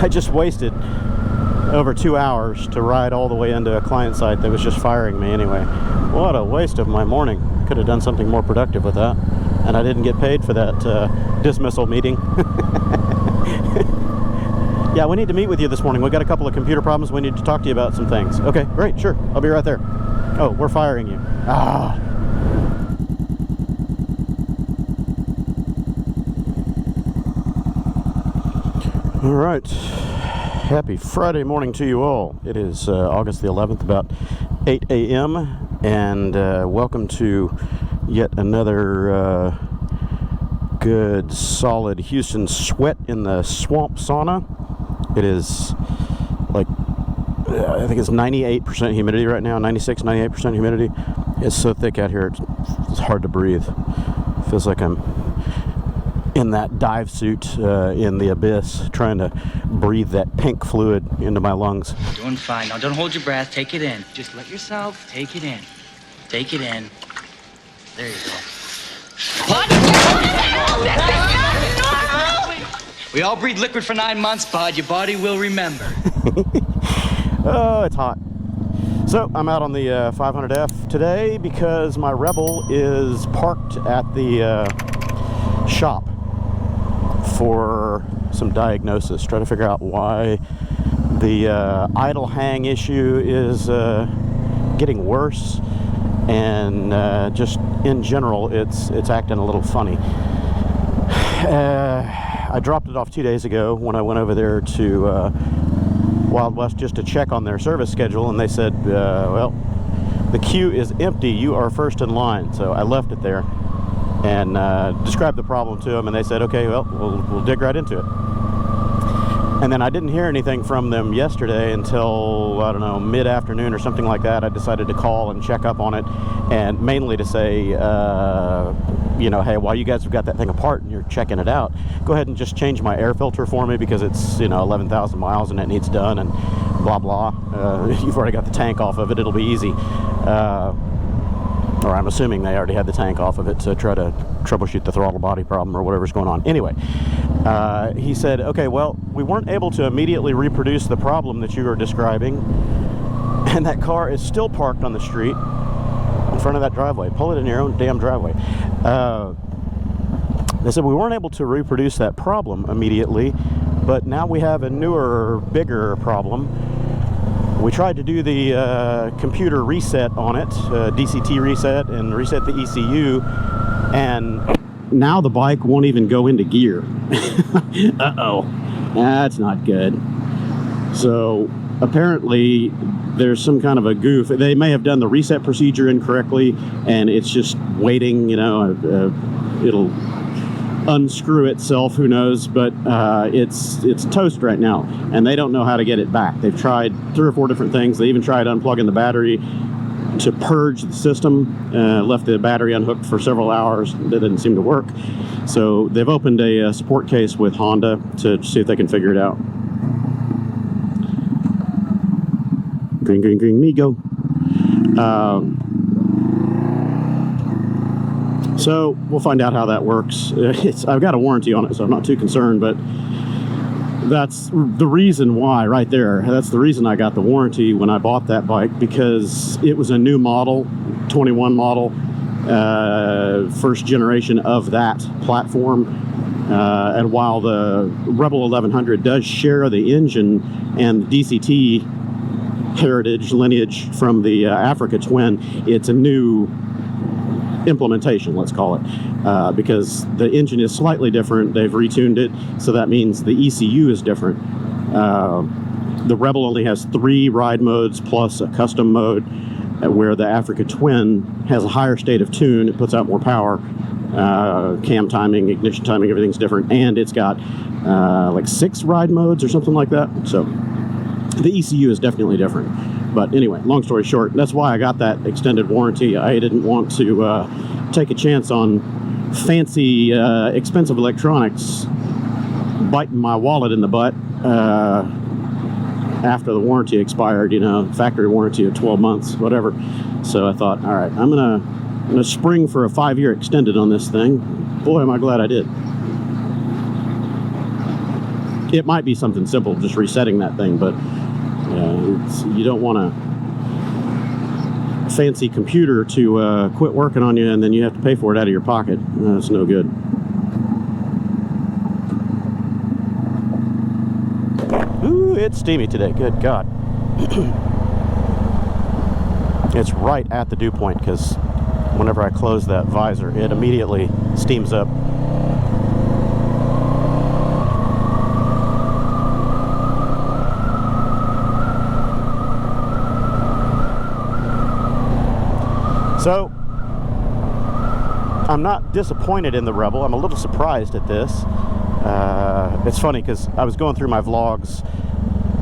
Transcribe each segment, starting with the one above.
I just wasted over 2 hours to ride all the way into a client site that was just firing me anyway. What a waste of my morning. Could have done something more productive with that. And I didn't get paid for that dismissal meeting. Yeah, we need to meet with you this morning. We got a couple of computer problems. We need to talk to you about some things. Okay, great, sure. I'll be right there. Oh, we're firing you. Ah. All right. Happy Friday morning to you all. It is August the 11th, about 8 a.m. And welcome to yet another good, solid Houston sweat in the swamp sauna. It is like, I think it's 98% humidity right now, 96, 98% humidity. It's so thick out here, it's hard to breathe. Feels like I'm in that dive suit in the abyss, trying to breathe that pink fluid into my lungs. Doing fine. Now don't hold your breath. Take it in. Just let yourself take it in. Take it in. There you go. What? We all breathe liquid for 9 months, bud. Your body will remember. Oh, it's hot. So I'm out on the 500F today because my Rebel is parked at the shop for some diagnosis. Try to figure out why the idle hang issue is getting worse, and just in general it's acting a little funny. I dropped it off 2 days ago when I went over there to Wild West just to check on their service schedule, and they said, well, the queue is empty, you are first in line. So I left it there and described the problem to them, and they said, okay, well, we'll dig right into it. And then I didn't hear anything from them yesterday until, I don't know, mid-afternoon or something like that. I decided to call and check up on it, and mainly to say, you know, hey, while you guys have got that thing apart and you're checking it out, go ahead and just change my air filter for me, because it's, you know, 11,000 miles and it needs done, and blah, blah. You've already got the tank off of it. It'll be easy. Or I'm assuming they already had the tank off of it to try to troubleshoot the throttle body problem or whatever's going on. Anyway, he said, okay, well, we weren't able to immediately reproduce the problem that you were describing, and that car is still parked on the street in front of that driveway. Pull it in your own damn driveway. They said we weren't able to reproduce that problem immediately, but now we have a newer, bigger problem. We tried to do the computer reset on it, DCT reset, and reset the ECU, and now the bike won't even go into gear. Uh-oh, that's not good. So apparently there's some kind of a goof. They may have done the reset procedure incorrectly, and it's just waiting, you know, it'll unscrew itself, who knows, but it's toast right now, and they don't know how to get it back. They've tried 3 or 4 different things. They even tried unplugging the battery to purge the system, left the battery unhooked for several hours. That didn't seem to work, so they've opened a support case with Honda to see if they can figure it out. Green, green, green, me go. So we'll find out how that works. I've got a warranty on it, so I'm not too concerned, but that's the reason why right there. That's the reason I got the warranty when I bought that bike, because it was a new model, 21 model, first generation of that platform. And while the Rebel 1100 does share the engine and the DCT heritage lineage from the Africa Twin, it's a new implementation, let's call it, because the engine is slightly different. They've retuned it, so that means the ECU is different. The Rebel only has 3 ride modes plus a custom mode, where the Africa Twin has a higher state of tune. It puts out more power, cam timing, ignition timing, everything's different, and it's got like 6 ride modes or something like that. So the ECU is definitely different. But anyway, long story short, that's why I got that extended warranty. I didn't want to take a chance on fancy, expensive electronics biting my wallet in the butt after the warranty expired, you know, factory warranty of 12 months, whatever. So I thought, all right, I'm gonna spring for a 5-year extended on this thing. Boy, am I glad I did. It might be something simple, just resetting that thing, but you don't want a fancy computer to quit working on you and then you have to pay for it out of your pocket. That's no good. Ooh, it's steamy today. Good God. It's right at the dew point, because whenever I close that visor, it immediately steams up. So, I'm not disappointed in the Rebel. I'm a little surprised at this. It's funny because I was going through my vlogs.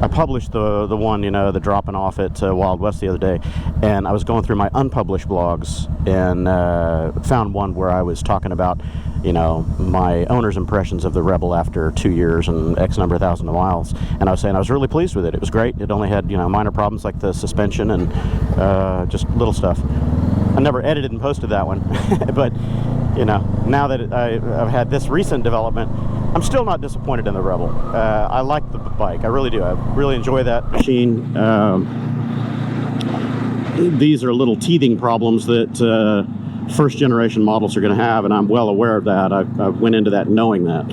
I published the one, you know, the dropping off at Wild West the other day, and I was going through my unpublished vlogs and found one where I was talking about, you know, my owner's impressions of the Rebel after 2 years and X number of thousands of miles. And I was saying I was really pleased with it. It was great. It only had, you know, minor problems like the suspension and just little stuff. I never edited and posted that one, but, you know, now that I've had this recent development, I'm still not disappointed in the Rebel. I like the bike. I really do. I really enjoy that machine. These are little teething problems that first generation models are going to have, and I'm well aware of that. I went into that knowing that.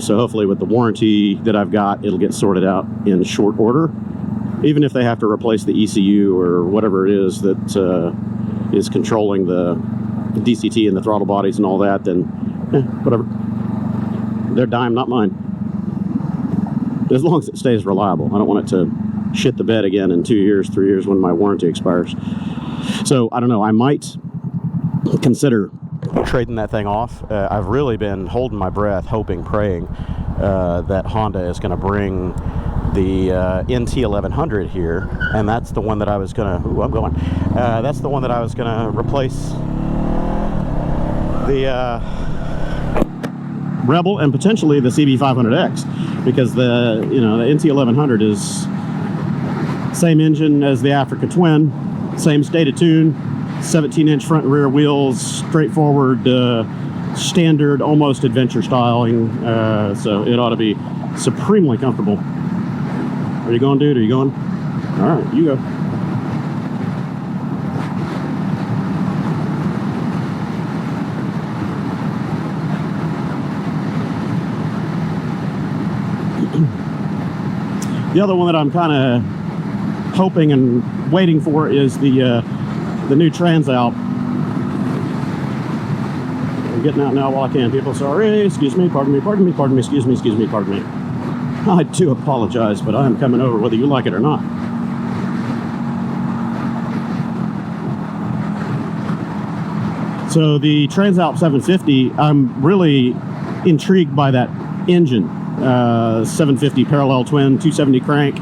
So hopefully with the warranty that I've got, it'll get sorted out in short order. Even if they have to replace the ECU or whatever it is that is controlling the DCT and the throttle bodies and all that, then whatever. Their dime, not mine. As long as it stays reliable. I don't want it to shit the bed again in 2 years, 3 years when my warranty expires. So, I don't know. I might consider trading that thing off. I've really been holding my breath, hoping, praying that Honda is going to bring the NT1100 here, and that's the one that I was gonna. Ooh, I'm going. That's the one that I was gonna replace the Rebel and potentially the CB500X, because the the NT1100 is same engine as the Africa Twin, same state of tune, 17-inch front and rear wheels, straightforward, standard, almost adventure styling. So it ought to be supremely comfortable. Are you going, dude? Are you going? All right, you go. The other one that I'm kind of hoping and waiting for is the new TransAlp. I'm getting out now while I can, people. Sorry, excuse me, pardon me, pardon me, pardon me, excuse me, pardon me. I do apologize, but I am coming over whether you like it or not. So the TransAlp 750, I'm really intrigued by that engine. 750 parallel twin, 270 crank,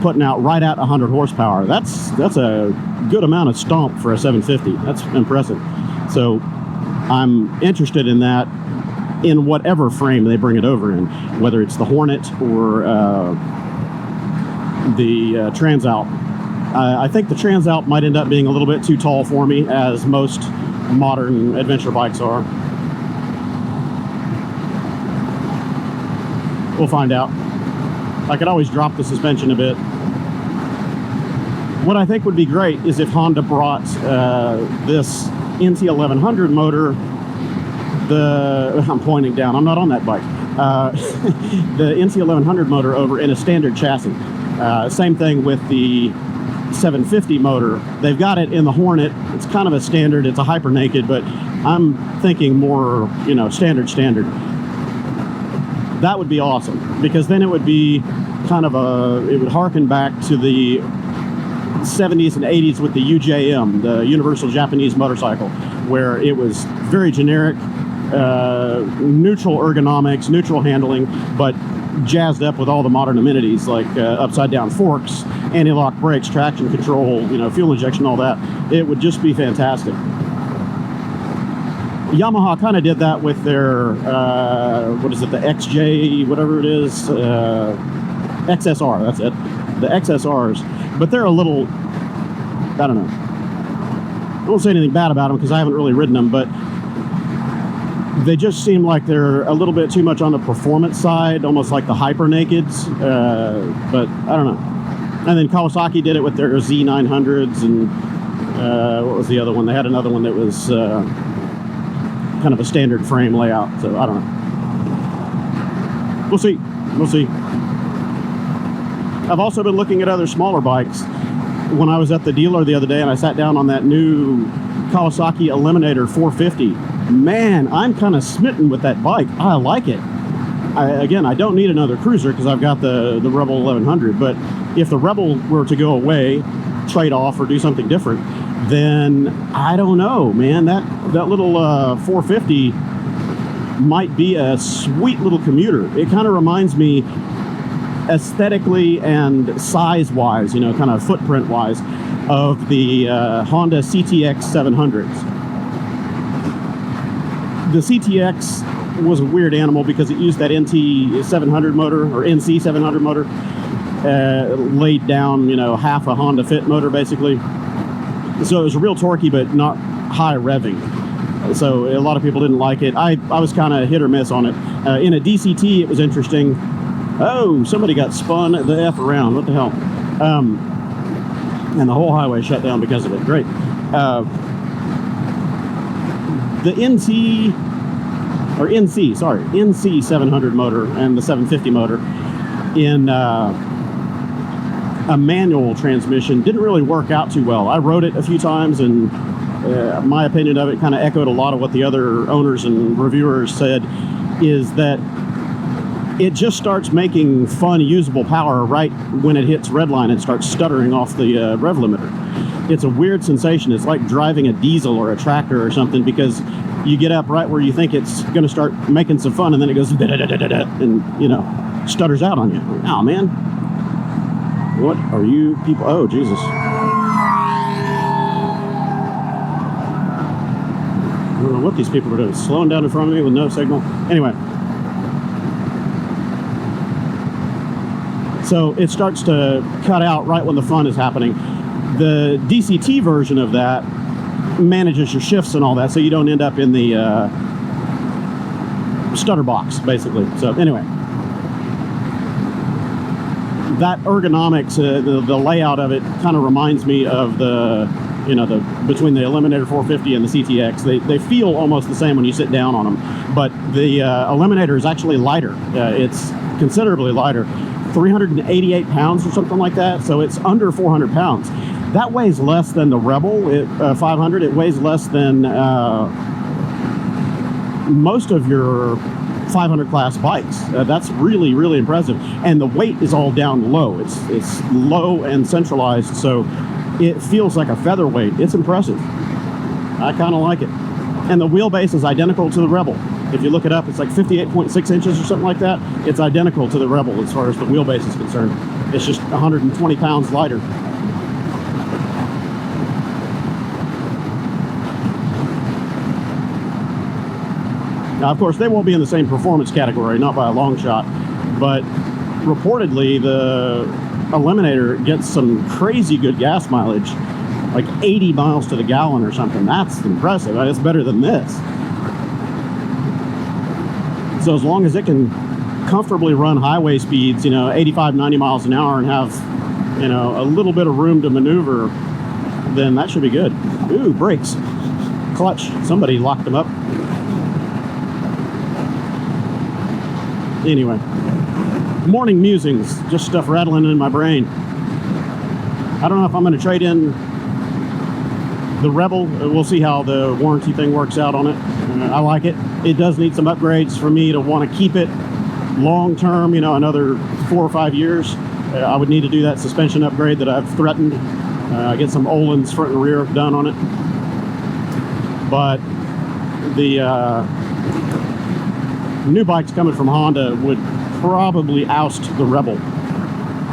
putting out right at 100 horsepower. That's a good amount of stomp for a 750. That's impressive. So I'm interested in that, in whatever frame they bring it over in, whether it's the Hornet or the TransAlp. I think the TransAlp might end up being a little bit too tall for me, as most modern adventure bikes are. We'll find out. I could always drop the suspension a bit. What I think would be great is if Honda brought this NT1100 motor, I'm pointing down, I'm not on that bike, the NT1100 motor over in a standard chassis. Same thing with the 750 motor. They've got it in the Hornet. It's kind of a standard, it's a hyper naked, but I'm thinking more, standard. That would be awesome, because then it would be kind of it would harken back to the 70s and 80s with the UJM, the Universal Japanese Motorcycle, where it was very generic, neutral ergonomics, neutral handling, but jazzed up with all the modern amenities like upside down forks, anti-lock brakes, traction control, fuel injection, all that. It would just be fantastic. Yamaha kind of did that with their, what is it, the XJ, whatever it is, XSR, that's it, the XSRs, but they're a little, I don't know, I won't say anything bad about them because I haven't really ridden them, but They just seem like they're a little bit too much on the performance side, almost like the Hyper Nakeds, but I don't know. And then Kawasaki did it with their Z900s, and what was the other one? They had another one that was kind of a standard frame layout, so I don't know. We'll see. We'll see. I've also been looking at other smaller bikes. When I was at the dealer the other day and I sat down on that new Kawasaki Eliminator 450, man, I'm kind of smitten with that bike. I like it. Again, I don't need another cruiser because I've got the Rebel 1100, but if the Rebel were to go away, trade off or do something different, then I don't know, man. That little 450 might be a sweet little commuter. It kind of reminds me aesthetically and size-wise, you know, kind of footprint-wise, of the Honda CTX700s. The CTX was a weird animal because it used that NT700 motor, or NC700 motor, laid down, you know, half a Honda Fit motor, basically. So it was real torquey, but not high revving. So a lot of people didn't like it. I was kind of hit or miss on it. In a DCT, it was interesting. Oh, somebody got spun the F around. What the hell? And the whole highway shut down because of it. Great. The NC700 motor and the 750 motor in a manual transmission didn't really work out too well. I rode it a few times, and my opinion of it kind of echoed a lot of what the other owners and reviewers said, is that it just starts making fun, usable power right when it hits redline and starts stuttering off the rev limiter. It's a weird sensation. It's like driving a diesel or a tractor or something, because you get up right where you think it's going to start making some fun, and then it goes da-da-da-da-da, and, you know, stutters out on you. Oh, man. What are you people? Oh, Jesus. I don't know what these people are doing. Slowing down in front of me with no signal. Anyway. So it starts to cut out right when the fun is happening. The DCT version of that manages your shifts and all that, so you don't end up in the stutter box, basically. So anyway, that ergonomics, the layout of it kind of reminds me of the, you know, between the Eliminator 450 and the CTX. They feel almost the same when you sit down on them, but the Eliminator is actually lighter. It's considerably lighter. 388 pounds or something like that, so it's under 400 pounds. That weighs less than the Rebel 500. It weighs less than most of your 500 class bikes. That's really, really impressive. And the weight is all down low. It's low and centralized, so it feels like a featherweight. It's impressive. I kind of like it. And the wheelbase is identical to the Rebel. If you look it up, it's like 58.6 inches or something like that. It's identical to the Rebel as far as the wheelbase is concerned. It's just 120 pounds lighter. Now, of course, they won't be in the same performance category, not by a long shot, but reportedly the Eliminator gets some crazy good gas mileage, like 80 miles to the gallon or something. That's impressive. It's better than this. So as long as it can comfortably run highway speeds, you know, 85, 90 miles an hour, and have, you know, a little bit of room to maneuver, then that should be good. Ooh, brakes. Clutch. Somebody locked them up. Anyway, morning musings, just stuff rattling in my brain. I don't know if I'm going to trade in the Rebel. We'll see how the warranty thing works out on it. I like it. It does need some upgrades for me to want to keep it long term, you know, another 4 or 5 years. I would need to do that suspension upgrade that I've threatened. Get some Öhlins front and rear done on it. But the new bikes coming from Honda would probably oust the Rebel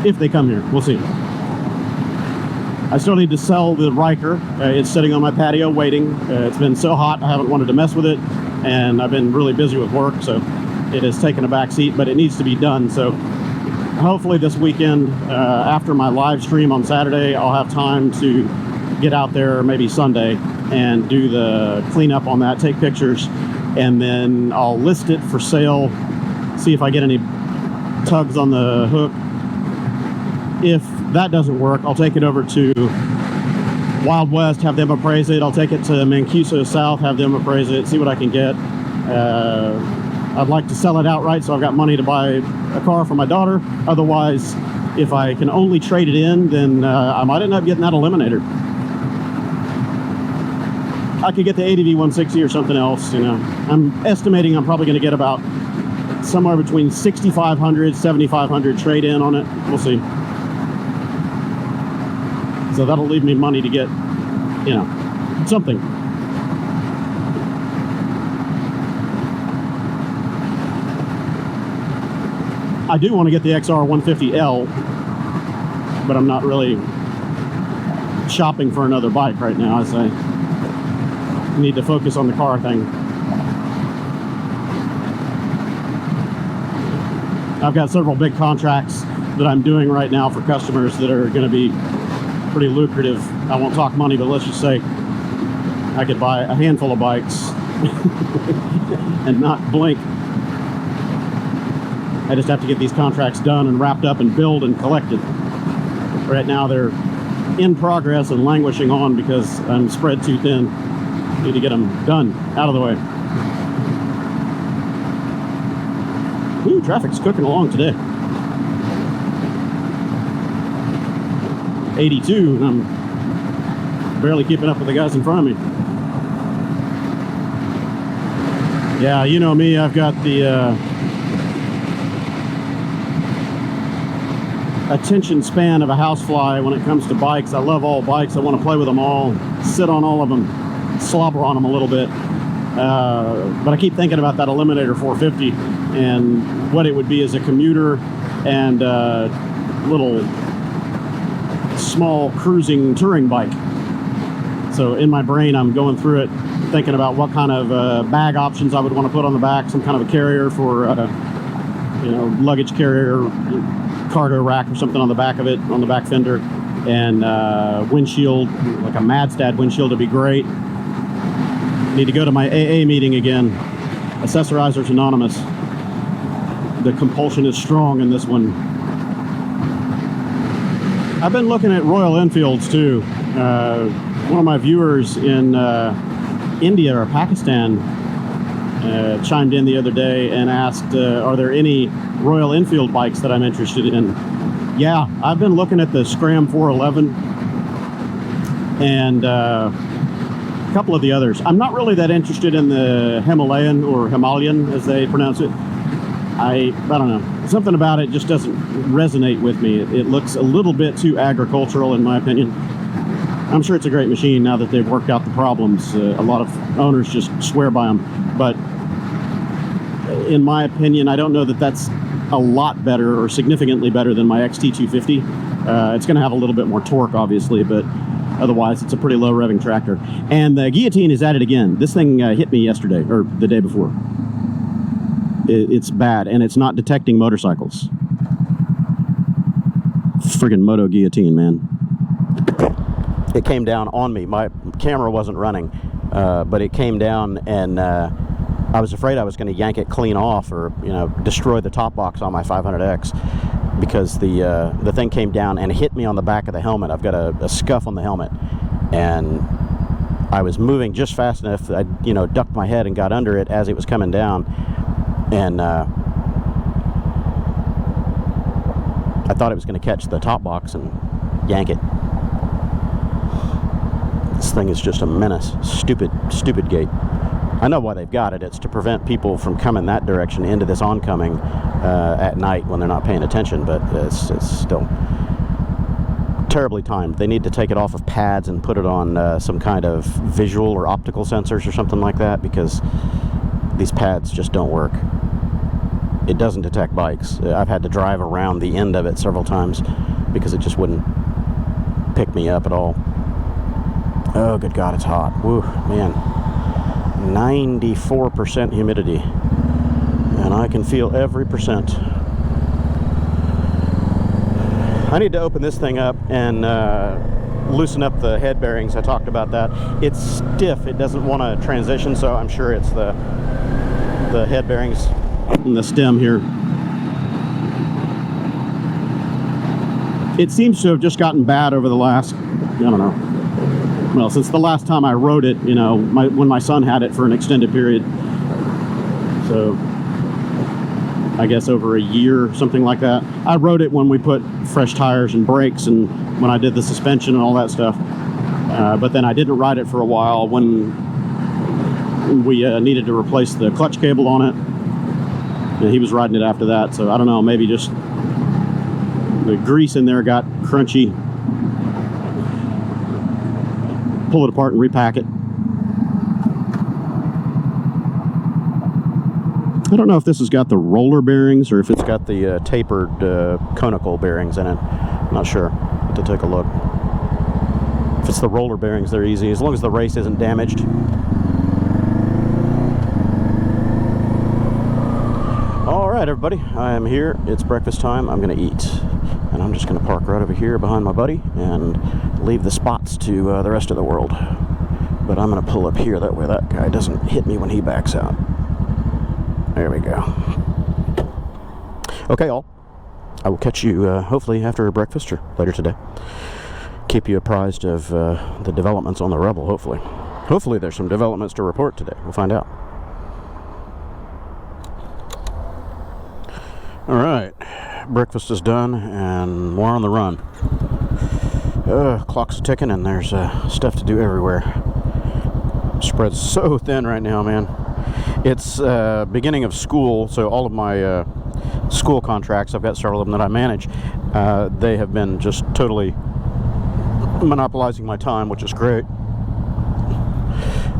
if they come here. We'll see. I still need to sell the Riker. It's sitting on my patio waiting. It's been so hot I haven't wanted to mess with it, and I've been really busy with work, so it has taken a back seat, but it needs to be done. So hopefully this weekend, after my live stream on Saturday, I'll have time to get out there, maybe Sunday, and do the cleanup on that, take pictures, and then I'll list it for sale, see if I get any tugs on the hook. If that doesn't work, I'll take it over to Wild West, have them appraise it. I'll take it to Mancuso South, have them appraise it, see what I can get. I'd like to sell it outright so I've got money to buy a car for my daughter. Otherwise, if I can only trade it in, then I might end up getting that Eliminator. I could get the ADV 160 or something else, you know. I'm estimating I'm probably going to get about somewhere between 6,500, 7,500 trade-in on it. We'll see. So that'll leave me money to get, you know, something. I do want to get the XR150L, but I'm not really shopping for another bike right now, as I need to focus on the car thing. I've got several big contracts that I'm doing right now for customers that are going to be pretty lucrative. I won't talk money, but let's just say I could buy a handful of bikes and not blink. I just have to get these contracts done and wrapped up and billed and collected. Right now they're in progress and languishing on because I'm spread too thin. Need to get them done, out of the way. Ooh, traffic's cooking along today. 82, and I'm barely keeping up with the guys in front of me. Yeah, you know me, I've got the attention span of a housefly when it comes to bikes. I love all bikes. I want to play with them all, sit on all of them, slobber on them a little bit. But I keep thinking about that Eliminator 450 and what it would be as a commuter and little small cruising touring bike. So in my brain, I'm going through it, thinking about what kind of bag options I would want to put on the back, some kind of a carrier for, you know, luggage carrier, cargo rack or something on the back of it, on the back fender, and windshield, like a Madstad windshield would be great. Need to go to my AA meeting again. Accessorizers Anonymous. The compulsion is strong in this one. I've been looking at Royal Enfields too. One of my viewers in India or Pakistan chimed in the other day and asked, are there any Royal Enfield bikes that I'm interested in? Yeah, I've been looking at the Scram 411 and a couple of the others. I'm not really that interested in the Himalayan or Himalayan as they pronounce it. I don't know. Something about it just doesn't resonate with me. It looks a little bit too agricultural in my opinion. I'm sure it's a great machine now that they've worked out the problems. A lot of owners just swear by them. But in my opinion, I don't know that that's a lot better or significantly better than my XT250. It's going to have a little bit more torque, obviously, but otherwise it's a pretty low revving tractor. And the guillotine is at it again. This thing hit me yesterday, or the day before. It's bad, and it's not detecting motorcycles. Friggin' Moto guillotine, man. It came down on me. My camera wasn't running, but it came down, and I was afraid I was going to yank it clean off or, you know, destroy the top box on my 500X because the thing came down and hit me on the back of the helmet. I've got a scuff on the helmet, and I was moving just fast enough that I, you know, ducked my head and got under it as it was coming down, and I thought it was going to catch the top box and yank it. This thing is just a menace. Stupid gate. I know why they've got it. It's to prevent people from coming that direction into this oncoming at night when they're not paying attention, but it's still terribly timed. They need to take it off of pads and put it on some kind of visual or optical sensors or something like that, because these pads just don't work. It doesn't detect bikes. I've had to drive around the end of it several times because it just wouldn't pick me up at all. Oh, good God, it's hot. Woo, man. 94% humidity, and I can feel every percent. I need to open this thing up and loosen up the head bearings. I talked about that. It's stiff. It doesn't want to transition, so I'm sure it's the the head bearings and the stem here. It seems to have just gotten bad over the last, I don't know, well, since the last time I rode it, you know, when my son had it for an extended period. So I guess over a year, something like that. I rode it when we put fresh tires and brakes and when I did the suspension and all that stuff. But then I didn't ride it for a while when we needed to replace the clutch cable on it. And he was riding it after that. So I don't know, maybe just the grease in there got crunchy. Pull it apart and repack it. I don't know if this has got the roller bearings or if it's got the tapered conical bearings in it. I'm not sure. Have to take a look. If it's the roller bearings, they're easy, as long as the race isn't damaged. All right, everybody, I am here. It's breakfast time. I'm going to eat. And I'm just going to park right over here behind my buddy and leave the spots to the rest of the world. But I'm going to pull up here. That way that guy doesn't hit me when he backs out. There we go. Okay, all. I will catch you hopefully after breakfast or later today. Keep you apprised of the developments on the Rebel, hopefully. Hopefully there's some developments to report today. We'll find out. All right. Breakfast is done and we're on the run. Clock's ticking and there's stuff to do everywhere. Spread's so thin right now, man. It's beginning of school, so all of my school contracts, I've got several of them that I manage, they have been just totally monopolizing my time, which is great.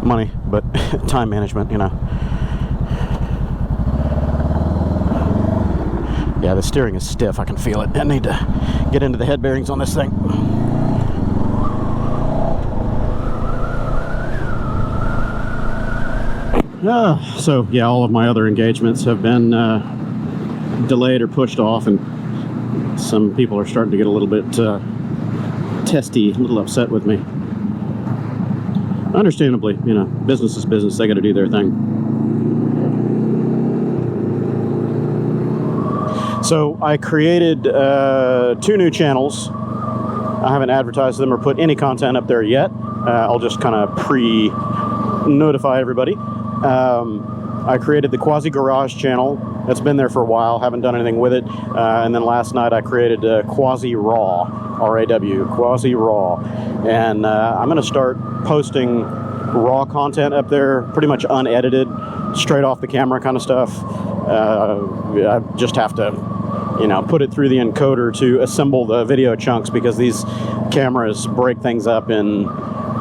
Money, but time management, you know. Yeah, the steering is stiff. I can feel it. I need to get into the head bearings on this thing. So, yeah, all of my other engagements have been delayed or pushed off, and some people are starting to get a little bit testy, a little upset with me. Understandably, you know, business is business. They got to do their thing. So I created 2 new channels. I haven't advertised them or put any content up there yet. I'll just kind of pre-notify everybody. I created the Quasi Garage channel. That's been there for a while. Haven't done anything with it. And then last night I created Quasi Raw, R-A-W, Quasi Raw. And I'm going to start posting raw content up there, pretty much unedited, straight off the camera kind of stuff. I just have to, you know, put it through the encoder to assemble the video chunks because these cameras break things up in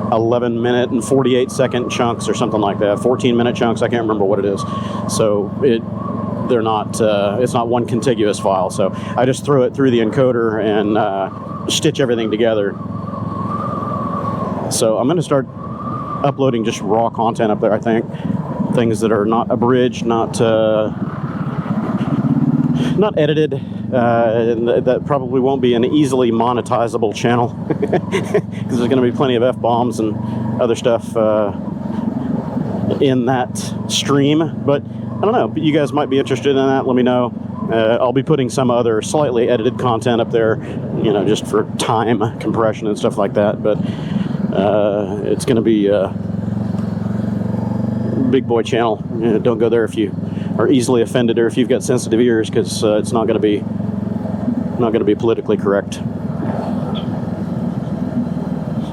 11-minute and 48-second chunks or something like that, 14-minute chunks. I can't remember what it is. So they're not. It's not one contiguous file. So I just throw it through the encoder and stitch everything together. So I'm going to start uploading just raw content up there. I think things that are not abridged, not edited. And that probably won't be an easily monetizable channel because there's going to be plenty of F-bombs and other stuff in that stream. But I don't know, you guys might be interested in that. Let me know. I'll be putting some other slightly edited content up there, you know, just for time compression and stuff like that. But it's going to be a big boy channel. Don't go there if you are easily offended or if you've got sensitive ears, because it's not going to be politically correct.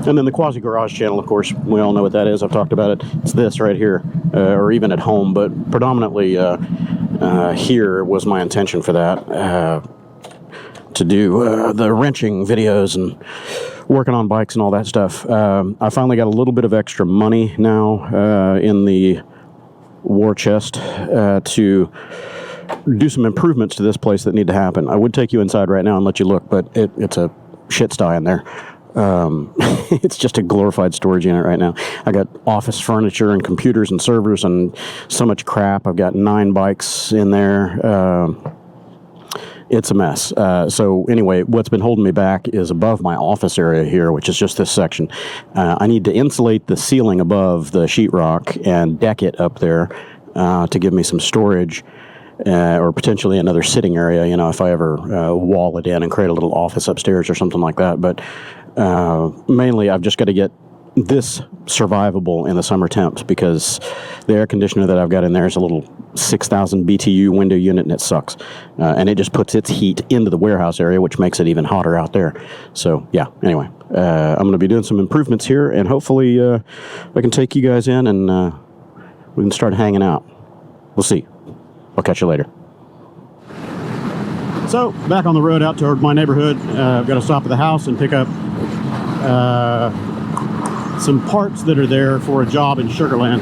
And then the Quasi Garage channel, of course, we all know what that is. I've talked about it. It's this right here, or even at home, but predominantly here was my intention for that, to do the wrenching videos and working on bikes and all that stuff. I finally got a little bit of extra money now in the war chest to do some improvements to this place that need to happen. I would take you inside right now and let you look, but it's a shit sty in there. It's just a glorified storage unit right now. I got office furniture and computers and servers and so much crap. I've got 9 bikes in there. It's a mess. So anyway, what's been holding me back is above my office area here, which is just this section. I need to insulate the ceiling above the sheetrock and deck it up there. to give me some storage. Or potentially another sitting area, you know, if I ever wall it in and create a little office upstairs or something like that. But mainly I've just got to get this survivable in the summer temps, because the air conditioner that I've got in there is a little 6,000 BTU window unit, and it sucks. And it just puts its heat into the warehouse area, which makes it even hotter out there. So, yeah, anyway, I'm going to be doing some improvements here, and hopefully I can take you guys in and we can start hanging out. We'll see. I'll catch you later. So, back on the road out toward my neighborhood. I've got to stop at the house and pick up some parts that are there for a job in Sugarland.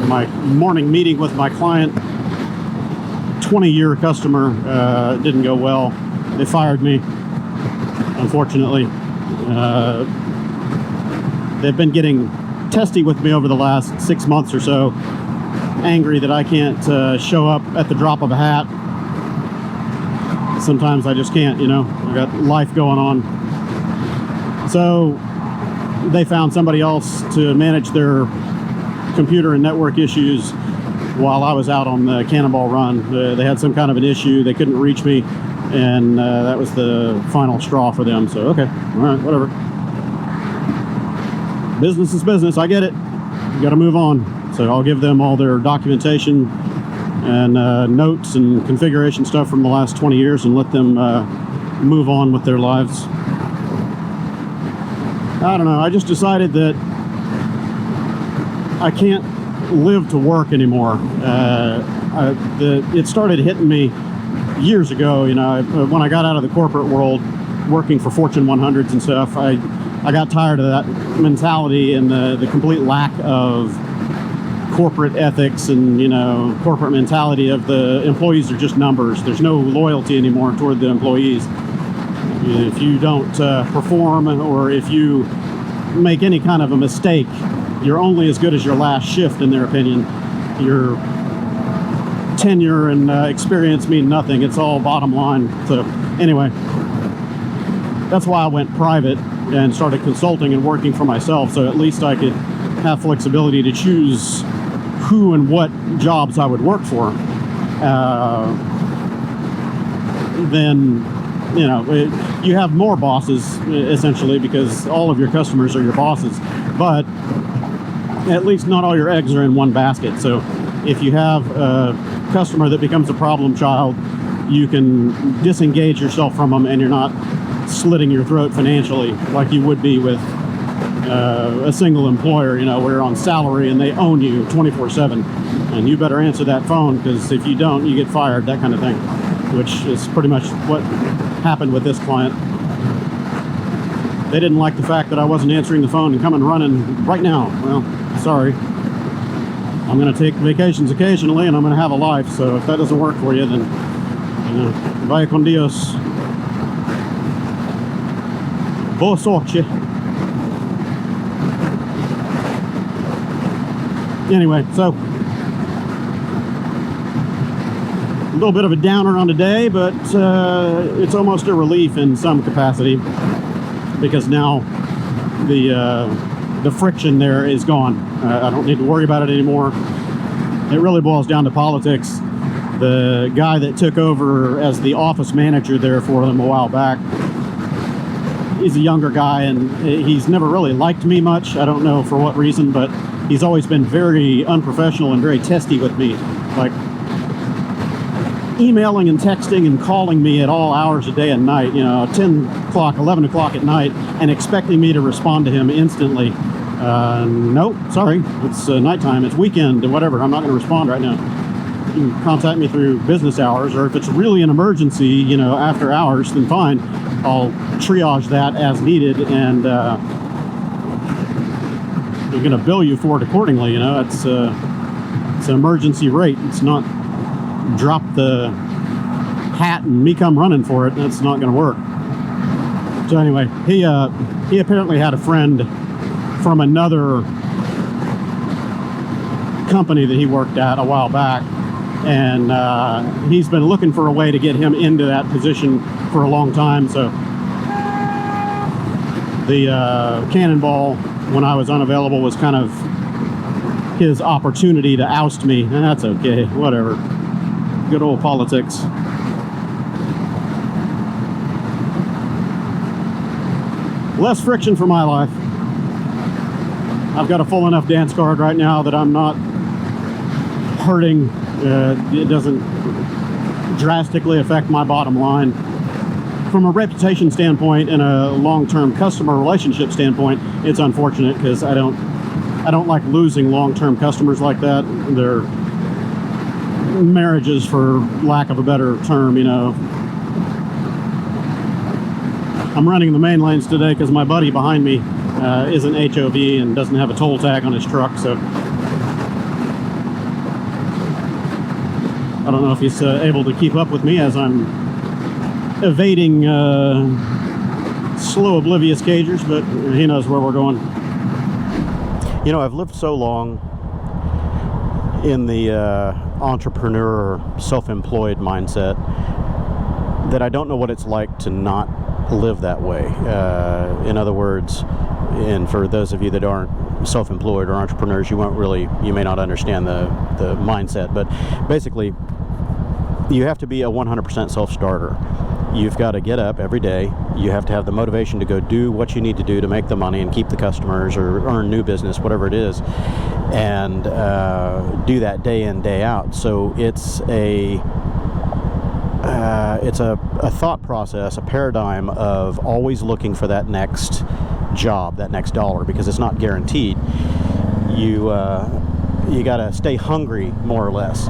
My morning meeting with my client, 20-year customer, didn't go well. They fired me, unfortunately. They've been getting testy with me over the last 6 months or so. Angry that I can't show up at the drop of a hat. Sometimes I just can't, you know. I've got life going on. So they found somebody else to manage their computer and network issues while I was out on the Cannonball Run. They had some kind of an issue. They couldn't reach me, and that was the final straw for them. So, okay, all right, whatever. Business is business. I get it. You got to move on. So I'll give them all their documentation and notes and configuration stuff from the last 20 years and let them move on with their lives. I don't know. I just decided that I can't live to work anymore. It started hitting me years ago. You know, when I got out of the corporate world, working for Fortune 100s and stuff, I got tired of that mentality and the complete lack of corporate ethics and, you know, corporate mentality of the employees are just numbers. There's no loyalty anymore toward the employees. If you don't perform, or if you make any kind of a mistake, you're only as good as your last shift, in their opinion. Your tenure and experience mean nothing. It's all bottom line. So anyway, that's why I went private and started consulting and working for myself, so at least I could have flexibility to choose who and what jobs I would work for. Then, you know, you have more bosses, essentially, because all of your customers are your bosses. But at least not all your eggs are in one basket. So if you have a customer that becomes a problem child, you can disengage yourself from them, and you're not slitting your throat financially like you would be with a single employer, you know, where you're on salary and they own you 24/7, and you better answer that phone, because if you don't, you get fired, that kind of thing, which is pretty much what happened with this client. They didn't like the fact that I wasn't answering the phone and coming running right now. Well, sorry. I'm going to take vacations occasionally, and I'm going to have a life, so if that doesn't work for you, then, you know, vaya con Dios. Boa sorte. Anyway, so a little bit of a downer on today, but it's almost a relief in some capacity, because now the friction there is gone. I don't need to worry about it anymore. It really boils down to politics. The guy that took over as the office manager there for them a while back, he's a younger guy, and he's never really liked me much. I don't know for what reason, but he's always been very unprofessional and very testy with me, like emailing and texting and calling me at all hours of day and night, you know, 10 o'clock, 11 o'clock at night, and expecting me to respond to him instantly. Nope, sorry, it's nighttime, it's weekend, or whatever, I'm not going to respond right now. You can contact me through business hours, or if it's really an emergency, you know, after hours, then fine, I'll triage that as needed, and I'm going to bill you for it accordingly. You know, it's an emergency rate. It's not drop the hat and me come running for it. That's not going to work. So anyway, he apparently had a friend from another company that he worked at a while back, and he's been looking for a way to get him into that position for a long time. So the Cannonball, when I was unavailable, was kind of his opportunity to oust me, and that's okay, whatever. Good old politics. Less friction for my life. I've got a full enough dance card right now that I'm not hurting. It doesn't drastically affect my bottom line. From a reputation standpoint and a long-term customer relationship standpoint, it's unfortunate because I don't like losing long-term customers like that. They're marriages, for lack of a better term, you know. I'm running the main lanes today because my buddy behind me isn't HOV and doesn't have a toll tag on his truck, so I don't know if he's able to keep up with me as I'm evading slow, oblivious cagers, but he knows where we're going. You know, I've lived so long in the entrepreneur, self-employed mindset that I don't know what it's like to not live that way. In other words, and for those of you that aren't self-employed or entrepreneurs, you may not understand the mindset, but basically you have to be a 100% self-starter. You've got to get up every day. You have to have the motivation to go do what you need to do to make the money and keep the customers or earn new business, whatever it is, and do that day in, day out. So it's a thought process, a paradigm of always looking for that next job, that next dollar, because it's not guaranteed. You got to stay hungry, more or less.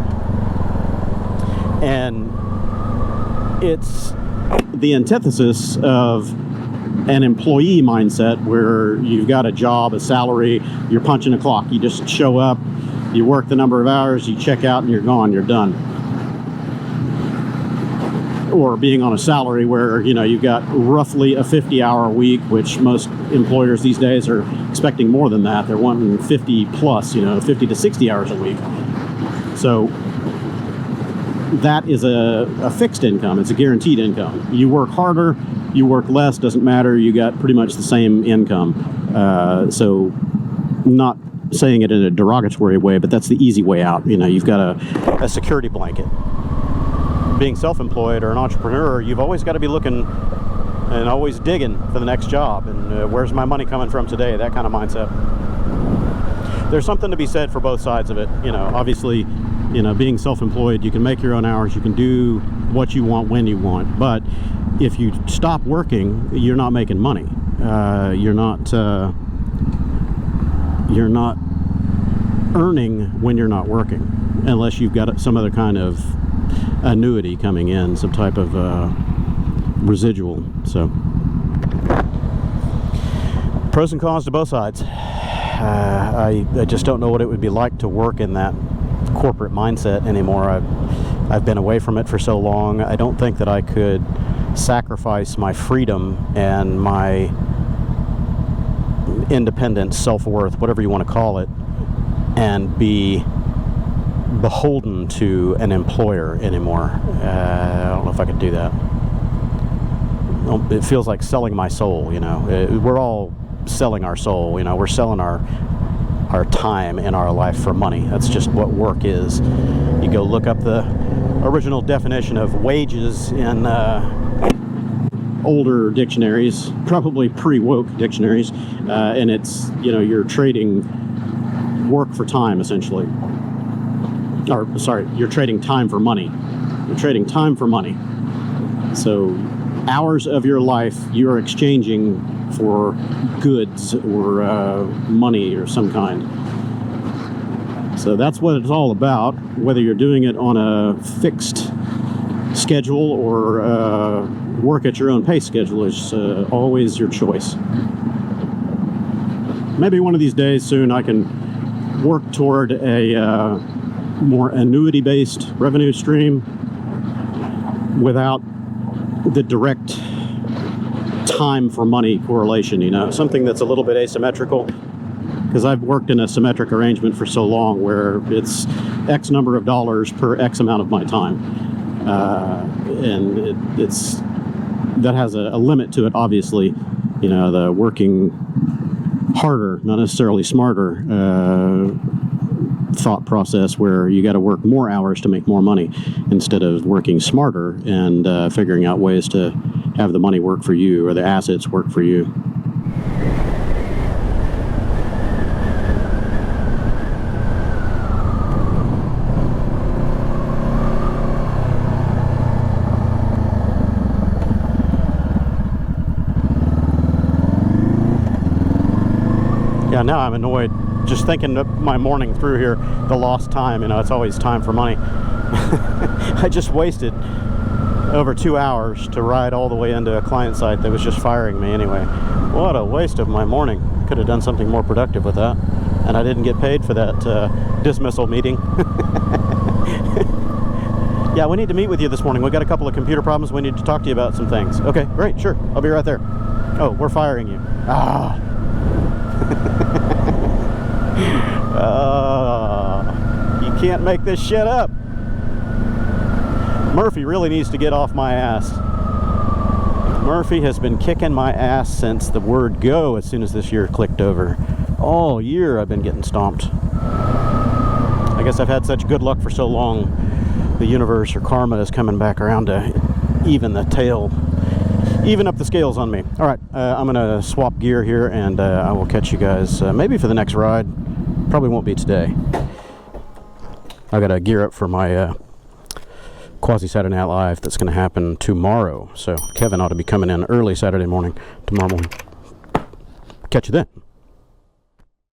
And it's the antithesis of an employee mindset where you've got a job, a salary, you're punching a clock. You just show up, you work the number of hours, you check out, and you're gone, you're done. Or being on a salary where, you know, you've got roughly a 50-hour week, which most employers these days are expecting more than that. They're wanting 50 plus, you know, 50 to 60 hours a week. So that is a fixed income. It's a guaranteed income. You work harder, you work less, doesn't matter. You got pretty much the same income. So not saying it in a derogatory way, but that's the easy way out. You know, you've got a security blanket. Being self-employed or an entrepreneur, you've always got to be looking and always digging for the next job. And where's my money coming from today? That kind of mindset. There's something to be said for both sides of it. You know, obviously, you know, being self-employed, you can make your own hours, you can do what you want when you want. But if you stop working, you're not making money. You're not earning when you're not working, unless you've got some other kind of annuity coming in, some type of residual. So pros and cons to both sides. I just don't know what it would be like to work in that corporate mindset anymore. I've been away from it for so long. I don't think that I could sacrifice my freedom and my independence, self-worth, whatever you want to call it, and be beholden to an employer anymore. I don't know if I could do that. It feels like selling my soul, you know. We're all selling our soul, you know. We're selling our time in our life for money. That's just what work is. You go look up the original definition of wages in older dictionaries, probably pre-woke dictionaries, and it's, you know, you're trading work for time, essentially. Or, sorry, you're trading time for money. You're trading time for money. So hours of your life you're exchanging for goods or money or some kind. So that's what it's all about, whether you're doing it on a fixed schedule or work at your own pace schedule is always your choice. Maybe one of these days soon I can work toward a more annuity-based revenue stream without the direct time for money correlation, you know, something that's a little bit asymmetrical, because I've worked in a symmetric arrangement for so long where it's X number of dollars per X amount of my time, and it's that has a limit to it, obviously. You know, the working harder, not necessarily smarter, thought process where you got to work more hours to make more money instead of working smarter and figuring out ways to have the money work for you or the assets work for you. Yeah, now I'm annoyed just thinking of my morning through here, the lost time. You know, it's always time for money. I just wasted over 2 hours to ride all the way into a client site that was just firing me anyway. What a waste of my morning. Could have done something more productive with that. And I didn't get paid for that dismissal meeting. Yeah, we need to meet with you this morning. We've got a couple of computer problems. We need to talk to you about some things. Okay, great, sure. I'll be right there. Oh, we're firing you. Ah. You can't make this shit up. Murphy really needs to get off my ass. Murphy has been kicking my ass since the word go as soon as this year clicked over. All year I've been getting stomped. I guess I've had such good luck for so long, the universe or karma is coming back around to even up the scales on me. All right, I'm gonna swap gear here, and I will catch you guys maybe for the next ride. Probably won't be today. I gotta gear up for my quasi Saturday Night Live that's gonna happen tomorrow. So Kevin ought to be coming in early Saturday morning, tomorrow morning. Catch you then.